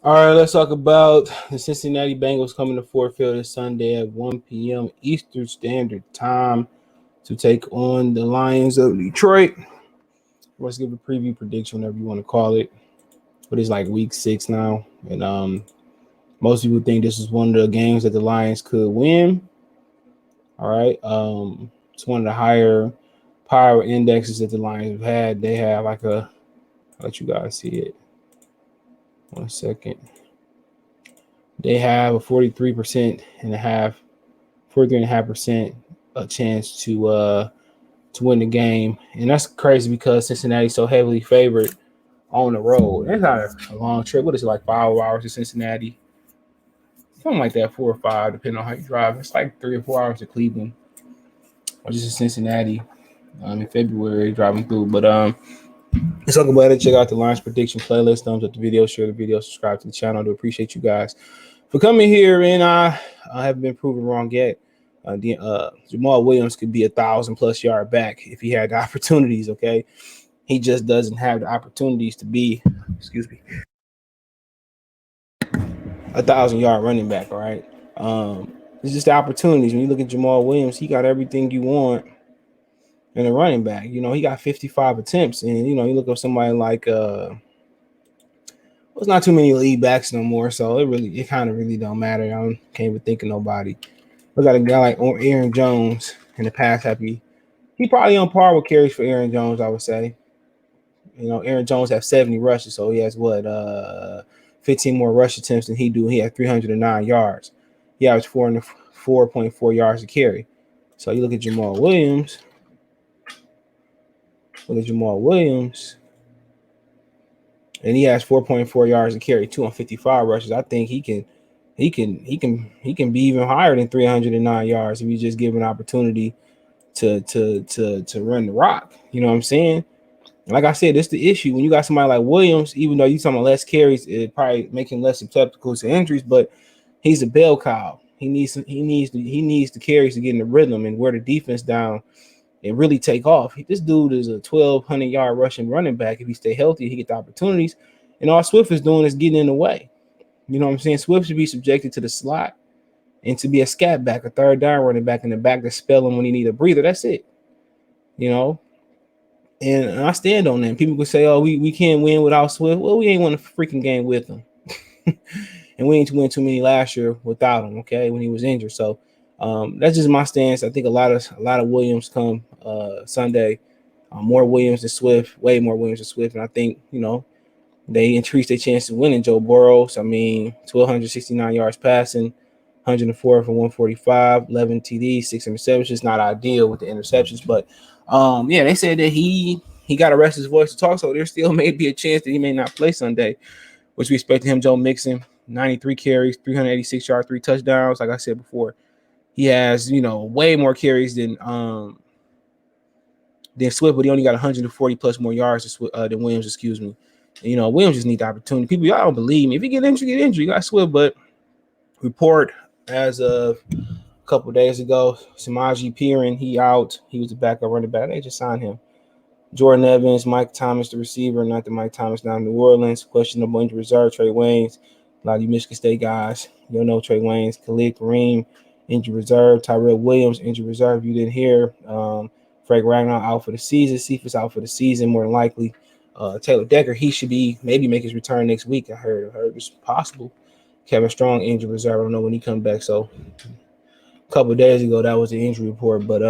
All right, let's talk about the Cincinnati Bengals coming to Ford Field this Sunday at 1 p.m. Eastern Standard Time to take on the Lions of Detroit. Let's give a preview prediction, whatever you want to call it. But it's like week 6 now, and most people think this is one of the games that the Lions could win. All right, it's one of the higher power indexes that the Lions have had. They have like I'll let you guys see it. 1 second. They have a 43.5% a chance to win the game, and that's crazy because Cincinnati's so heavily favored on the road. It's not a long trip. What is it, like 5 hours to Cincinnati? Something like that, 4 or 5, depending on how you drive. It's like 3 or 4 hours to Cleveland, or just to Cincinnati in February driving through. But let's talk about it. Check out the Lions prediction playlist. Thumbs up the video, share the video, subscribe to the channel. I do appreciate you guys for coming here, and I haven't been proven wrong yet. Jamal Williams could be 1,000+ yard back if he had the opportunities. Okay, he just doesn't have the opportunities to be, 1,000-yard running back. All right, it's just the opportunities. When you look at Jamal Williams, he got everything you want in a running back. You know, he got 55 attempts, and you look at somebody like there's not too many lead backs no more, so it kind of really don't matter. I can't even think of nobody. We got a guy like Aaron Jones in the pass happy. He probably on par with carries for Aaron Jones, I would say. Aaron Jones has 70 rushes, so he has 15 more rush attempts than he do. He had 309 yards. He averaged 4.4 yards a carry. So you look at Jamal Williams. and he has 4.4 yards a carry, 255 rushes. I think he can be even higher than 309 yards if you just give an opportunity to run the rock. You know what I'm saying? Like I said, that's the issue when you got somebody like Williams. Even though you talking about less carries, it probably making less susceptible to injuries, but he's a bell cow. He needs the carries to get in the rhythm and wear the defense down and really take off. This dude is a 1,200-yard rushing running back. If he stay healthy, he get the opportunities. And all Swift is doing is getting in the way. You know what I'm saying? Swift should be subjected to the slot and to be a scat back, a third down running back in the back to spell him when he need a breather. That's it. And I stand on that. People could say, oh, we can't win without Swift. Well, we ain't won a freaking game with him. And we ain't win too many last year without him, okay, when he was injured. So that's just my stance. I think a lot of Williams come Sunday. More Williams than Swift, way more Williams than Swift. And I think, they increased their chance of winning. Joe Burrow, 1,269 yards passing, 104 for 145, 11 TDs, 6 interceptions. It's not ideal with the interceptions, but they said that he got to rest his voice to talk, so there still may be a chance that he may not play Sunday, which we expect him. Joe Mixon, 93 carries, 386 yards, 3 touchdowns. Like I said before, he has way more carries than Swift, but he only got 140 plus more yards than Williams. Excuse me. Williams just need the opportunity. People, y'all don't believe me. If you get injured, You got Swift, but report as of a couple of days ago, Samaje Perine, he out. He was the backup running back. They just signed him. Jordan Evans, Mike Thomas, the receiver, not the Mike Thomas down in New Orleans. Questionable injury reserve. Trey Waynes, a lot of you Michigan State guys, you'll know Trey Waynes. Khalid Kareem, injury reserve. Tyrell Williams, injury reserve. You didn't hear. Frank Ragnar out for the season. Cephas out for the season, more than likely. Taylor Decker, he should maybe make his return next week. I heard it's possible. Kevin Strong, injury reserve. I don't know when he comes back. So a couple of days ago, that was the injury report. But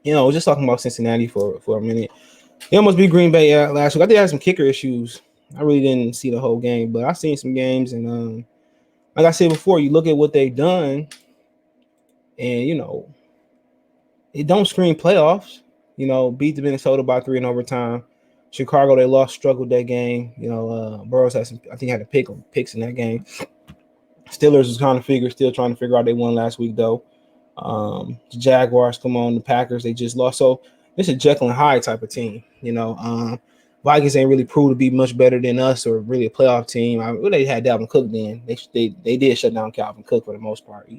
just talking about Cincinnati for a minute. It almost beat Green Bay last week. I did have some kicker issues. I really didn't see the whole game, but I seen some games, and like I said before, you look at what they've done, and it don't scream playoffs. Beat the Minnesota by 3 in overtime. Chicago, they lost, struggled that game. Burrows had a picks in that game. Steelers was still trying to figure out. They won last week though. The Jaguars come on, the Packers, they just lost. So it's a Jekyll and Hyde type of team. Vikings ain't really proved to be much better than us or really a playoff team. They had Dalvin Cook then. They did shut down Calvin Cook for the most part.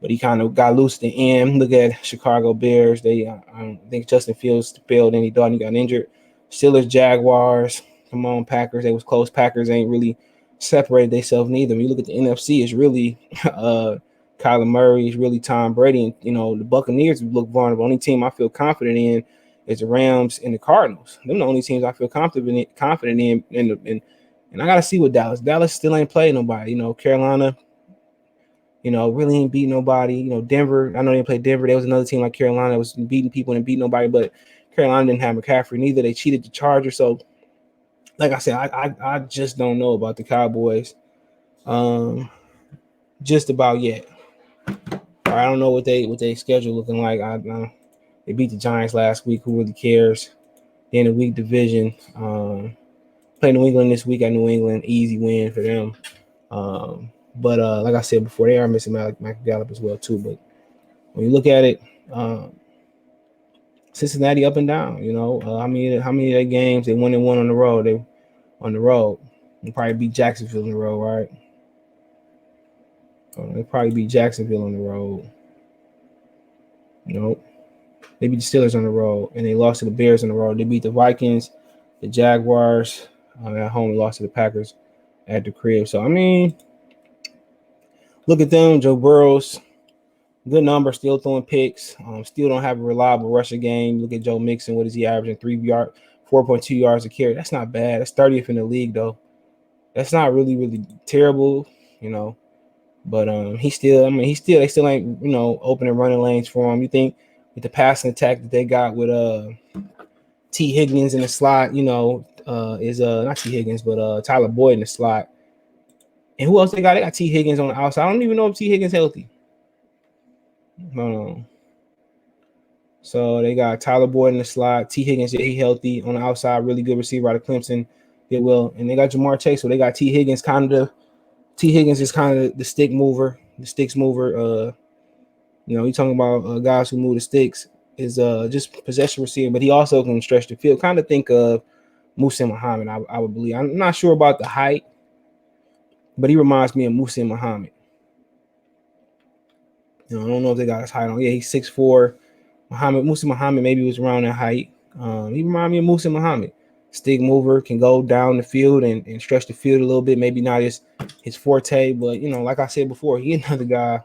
But he kind of got loose at the end. Look at Chicago Bears. I think Justin Fields failed and he got injured. Steelers, Jaguars, come on, Packers. They was close. Packers ain't really separated themselves neither. When you look at the NFC, it's really Kyler Murray, it's really Tom Brady. And, you know, the Buccaneers look vulnerable. Only team I feel confident in is the Rams and the Cardinals. Them the only teams I feel confident in. And I got to see what Dallas. Dallas still ain't played nobody. You know, Carolina, you know, really ain't beat nobody. You know, Denver, I know they played Denver. There was another team like Carolina that was beating people and beat nobody, but Carolina didn't have McCaffrey neither. They cheated the Chargers. So, like I said, I just don't know about the Cowboys. Just about yet. I don't know what they schedule looking like. They beat the Giants last week. Who really cares? In the week division. Play New England this week at New England. Easy win for them. But like I said before, they are missing Mac Gallup as well too. But when you look at it, Cincinnati up and down. You know, how many of their games they won and won on the road? They on the road. They probably beat Jacksonville on the road, right? They probably beat Jacksonville on the road. Nope. They beat the Steelers on the road, and they lost to the Bears on the road. They beat the Vikings, the Jaguars at home, and lost to the Packers at the crib. So, I mean, look at them. Joe Burrows, good number, still throwing picks. Still don't have a reliable rushing game. Look at Joe Mixon. What is he averaging? 4.2 yards a carry. That's not bad. That's 30th in the league, though. That's not really, really terrible, you know. But they still ain't, you know, opening running lanes for him. You think with the passing attack that they got with T. Higgins in the slot, you know, is not T. Higgins, but Tyler Boyd in the slot. And who else they got? They got T. Higgins on the outside. I don't even know if T. Higgins healthy. So they got Tyler Boyd in the slot. T. Higgins, yeah, he healthy on the outside. Really good receiver out of Clemson. Did well. And they got Jamar Chase. So they got T. Higgins is kind of the sticks mover. You know, you talking about guys who move the sticks is just possession receiver, but he also can stretch the field. Kind of think of Musa Muhammad, I would believe. I'm not sure about the height, but he reminds me of Musa Muhammad. You know, I don't know if they got his height on. Yeah, he's 6'4". Musa Muhammad maybe was around that height. He reminds me of Musa Muhammad. Stick mover, can go down the field and stretch the field a little bit. Maybe not his forte, but, you know, like I said before, he's another guy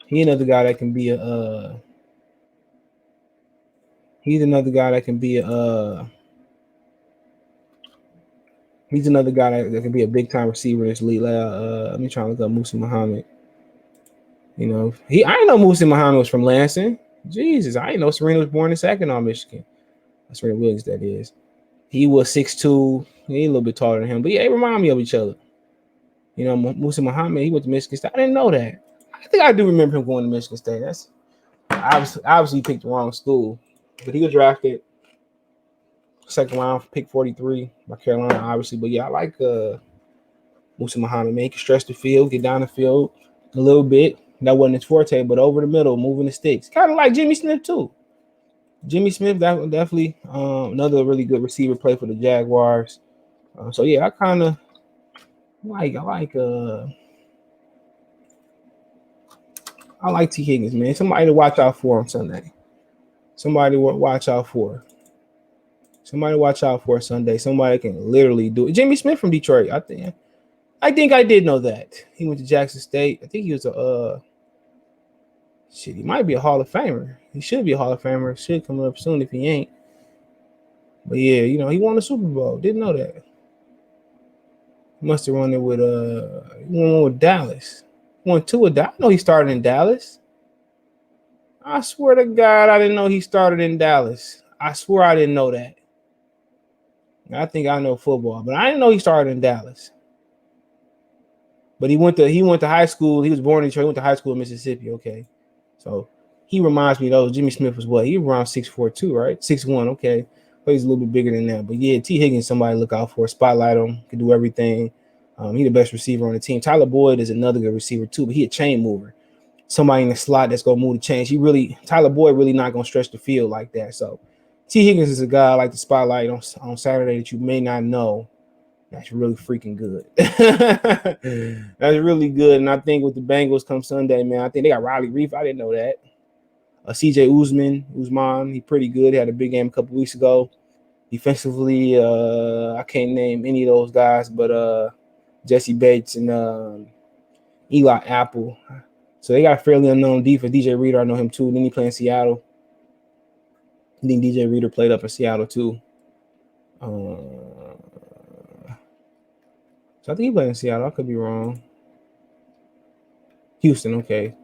that can be he's another guy that can be that can be a big time receiver in this league. Let me try to look up Musa Muhammad. You know, I didn't know Musa Muhammad was from Lansing. Jesus, I didn't know Serena was born in Saginaw, Michigan. That's Serena Williams, that is. He was 6'2". He's a little bit taller than him, but yeah, they remind me of each other. You know, Musa Muhammad, he went to Michigan State. I didn't know that. I think I do remember him going to Michigan State. That's obviously picked the wrong school, but he was drafted second round, pick 43 by Carolina, obviously. But yeah, I like Musa Muhammad. Man, he can stretch the field, get down the field a little bit. That wasn't his forte, but over the middle, moving the sticks. Kind of like Jimmy Smith, too. Jimmy Smith, that definitely another really good receiver, play for the Jaguars. So yeah, I kind of I like T. Higgins, man. Somebody to watch out for on Sunday. Somebody to watch out for. Somebody watch out for Sunday. Somebody can literally do it. Jimmy Smith from Detroit. I think I did know that. He went to Jackson State. I think he was he might be a Hall of Famer. He should be a Hall of Famer. Should come up soon if he ain't. But yeah, you know, he won the Super Bowl. Didn't know that. He must have won it with Dallas. Won two with Dallas. I know he started in Dallas. I swear to God, I didn't know he started in Dallas. I swear I didn't know that. I think I know football, but I didn't know he started in Dallas. But he went to high school. He was born in Detroit. He went to high school in Mississippi. Okay, so he reminds me of those. Jimmy Smith was what? He was around 6'4", right? 6'1". Okay, but he's a little bit bigger than that. But yeah, T. Higgins, somebody to look out for. Spotlight him. Can do everything. He's the best receiver on the team. Tyler Boyd is another good receiver too, but he a chain mover. Somebody in the slot that's gonna move the chains. Tyler Boyd really not gonna stretch the field like that. So T. Higgins is a guy I like the spotlight on Saturday that you may not know. That's really freaking good. That's really good. And I think with the Bengals come Sunday, man, I think they got Riley Reef. I didn't know that. CJ Uzman, he pretty good. He had a big game a couple weeks ago. Defensively, I can't name any of those guys, but Jesse Bates and Eli Apple. So they got a fairly unknown defense. DJ Reader, I know him too. Then he played in Seattle. I think DJ Reader played up in Seattle too. So I think he played in Seattle. I could be wrong. Houston, okay.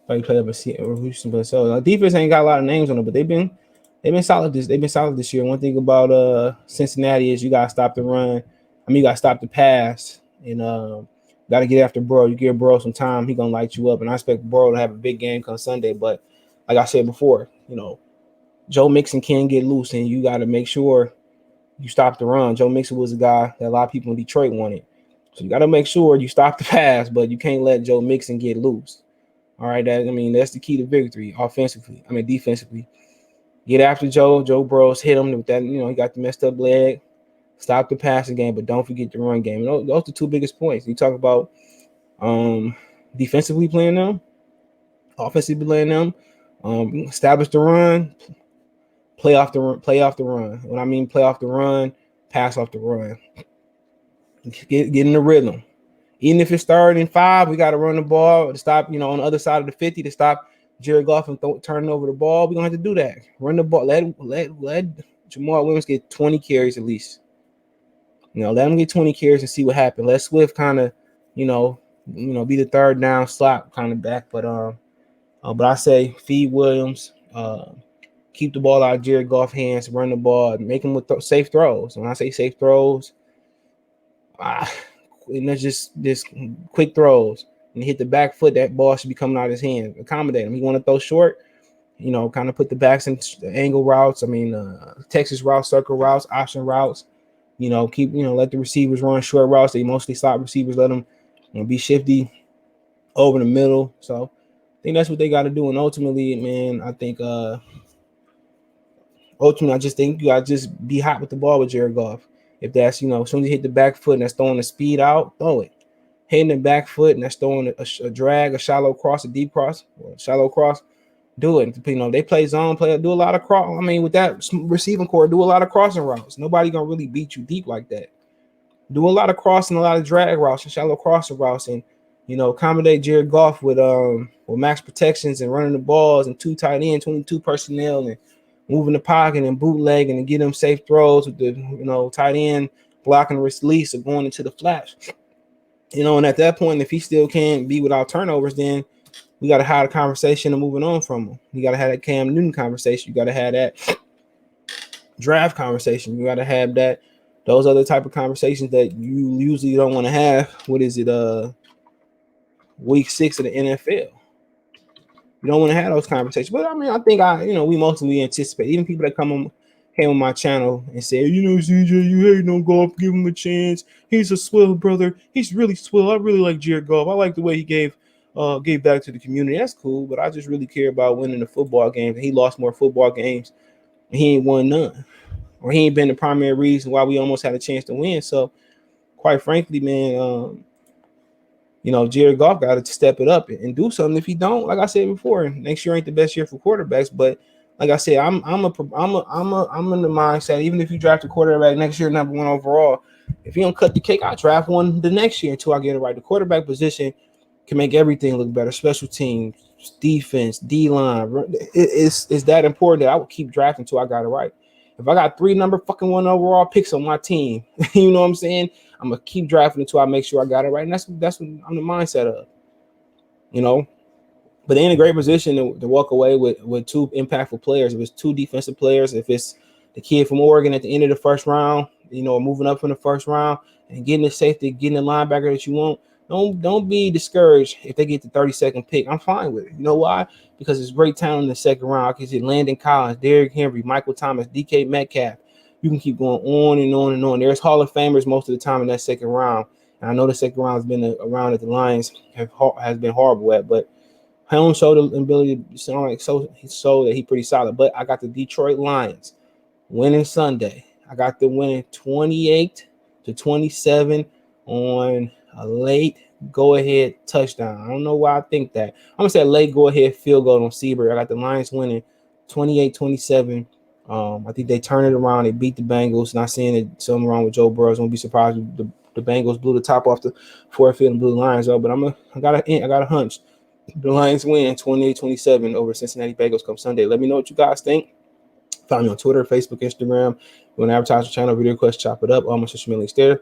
He played up in Houston, but so defense ain't got a lot of names on it, but they've been solid this year. One thing about Cincinnati is you gotta stop the run. You gotta stop the pass, and gotta get after Burrow. You give Burrow some time, he gonna light you up. And I expect Burrow to have a big game come Sunday. But like I said before, Joe Mixon can get loose, and you got to make sure you stop the run. Joe Mixon was a guy that a lot of people in Detroit wanted. So you got to make sure you stop the pass, but you can't let Joe Mixon get loose. All right, that's the key to victory defensively. Get after Joe Burrows, hit him with that, he got the messed up leg. Stop the passing game, but don't forget the run game. Those are the two biggest points. You talk about defensively playing them, offensively playing them, establish the run, play off the run. When I mean play off the run, pass off the run. Get in the rhythm. Even if it's 3rd and 5, we got to run the ball to stop, on the other side of the 50 to stop Jared Goff from turning over the ball. We're going to have to do that. Run the ball. Let Jamal Williams get 20 carries at least. Let him get 20 carries and see what happens. Let Swift kind of, be the 3rd down slot kind of back. But I say feed Williams, keep the ball out of Jared Goff's hands, run the ball, make him with safe throws. When I say safe throws, just quick throws and hit the back foot. That ball should be coming out of his hand. Accommodate him. He want to throw short, kind of put the backs in angle routes. Texas routes, circle routes, option routes. Keep let the receivers run short routes. They mostly slot receivers. Let them be shifty over the middle. So I think that's what they got to do. And ultimately, man, I think I just think you got to just be hot with the ball with Jared Goff. If that's, as soon as you hit the back foot and that's throwing the speed out, throw it. Hitting the back foot and that's throwing a drag, a shallow cross, a deep cross, or a shallow cross, do it. They play zone, do a lot of cross. With that receiving core, do a lot of crossing routes. Nobody going to really beat you deep like that. Do a lot of crossing, a lot of drag routes and shallow crossing routes, and, accommodate Jared Goff with max protections and running the balls and 2 tight ends, 22 personnel, and moving the pocket and bootlegging and get them safe throws with the, tight end blocking the release or going into the flats. And at that point, if he still can't be without turnovers, then we got to have a conversation and moving on from him. You got to have that Cam Newton conversation. You got to have that draft conversation. You got to have those other type of conversations that you usually don't want to have. What is it? Week 6 of the NFL. You don't want to have those conversations. But I think we mostly anticipate. Even people that came on my channel and said, CJ, you hate no Goff, give him a chance. He's a swill brother. He's really swill. I really like Jared Goff. I like the way he gave back to the community. That's cool, but I just really care about winning the football games. He lost more football games and he ain't won none. Or he ain't been the primary reason why we almost had a chance to win. So quite frankly, man, Jared Goff got to step it up and do something. If he don't, like I said before, next year ain't the best year for quarterbacks. But like I said, I'm in the mindset. Even if you draft a quarterback next year, number 1 overall, if you don't cut the cake, I draft one the next year until I get it right. The quarterback position can make everything look better. Special teams, defense, D-line. It's that important that I would keep drafting until I got it right. If I got 3 number 1 overall picks on my team, you know what I'm saying? I'm gonna keep drafting until I make sure I got it right. And that's what I'm the mindset of. But they're in a great position to walk away with 2 impactful players. If it's 2 defensive players, if it's the kid from Oregon at the end of the first round, moving up from the first round and getting the safety, getting the linebacker that you want. Don't be discouraged if they get the 32nd pick. I'm fine with it. You know why? Because it's great talent in the second round. I can see Landon Collins, Derrick Henry, Michael Thomas, DK Metcalf. You can keep going on and on and on. There's Hall of Famers most of the time in that second round. And I know the second round has been around that the Lions has been horrible at, but Helm showed the ability to sound like so that he's pretty solid. But I got the Detroit Lions winning Sunday. I got them winning 28-27 on a late go-ahead touchdown. I don't know why I think that. I'm going to say a late go-ahead field goal on Seaberg. I got the Lions winning 28-27 I think they turned it around. They beat the Bengals. Not saying that something wrong with Joe Burrow. I won't be surprised if the Bengals blew the top off the fourth field and blew the Lions up. But I got a hunch. The Lions win 28-27 over Cincinnati Bengals come Sunday. Let me know what you guys think. Find me on Twitter, Facebook, Instagram. You want to advertise your channel, video request, chop it up. All my social media links there.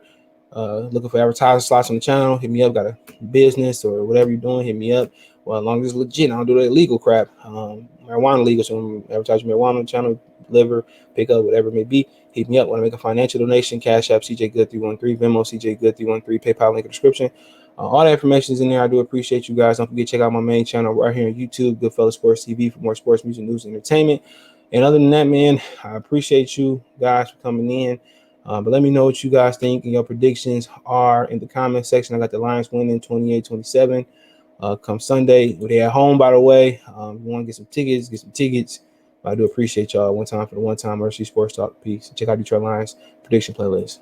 Looking for advertising slots on the channel, hit me up. Got a business or whatever you're doing, hit me up. Well, as long as it's legit, I don't do that illegal crap. Marijuana legal, so I'm advertising marijuana on the channel, deliver, pick up, whatever it may be. Hit me up. Want to make a financial donation? Cash App, CJ Good 313, Venmo, CJ Good 313, PayPal link in the description. All the information is in there. I do appreciate you guys. Don't forget to check out my main channel right here on YouTube, Goodfellas Sports TV, for more sports, music, news, and entertainment. And other than that, man, I appreciate you guys for coming in. But let me know what you guys think and your predictions are in the comment section. I got the Lions winning 28-27 come Sunday. They're at home, by the way. You want to get some tickets, get some tickets. But I do appreciate y'all. One time for the one time Mercy Sports Talk. Peace. Check out Detroit Lions prediction playlist.